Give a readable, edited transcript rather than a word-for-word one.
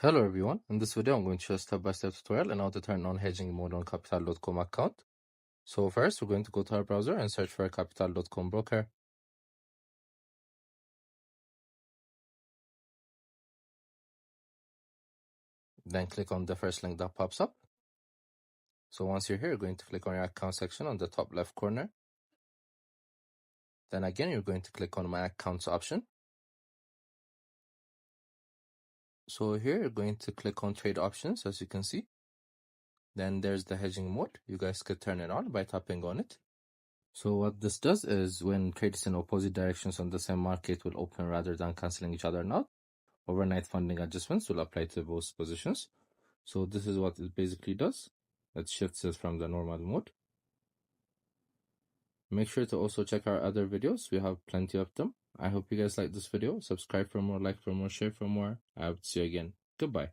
Hello everyone, in this video I'm going to show a step-by-step tutorial on how to turn on hedging mode on capital.com account. So first we're going to go to our browser and search for a capital.com broker. Then click on the first link that pops up. So once you're here, you're going to click on your account section on the top left corner. Then again, you're going to click on my accounts option. So here you're going to click on trade options, as you can see. Then there's the hedging mode. You guys could turn it on by tapping on it. So what this does is when trades in opposite directions on the same market will open rather than canceling each other out, overnight funding adjustments will apply to both positions. So this is what it basically does. It shifts it from the normal mode. Make sure to also check our other videos. We have plenty of them. I hope you guys like this video. Subscribe for more, like for more, share for more. I hope to see you again. Goodbye.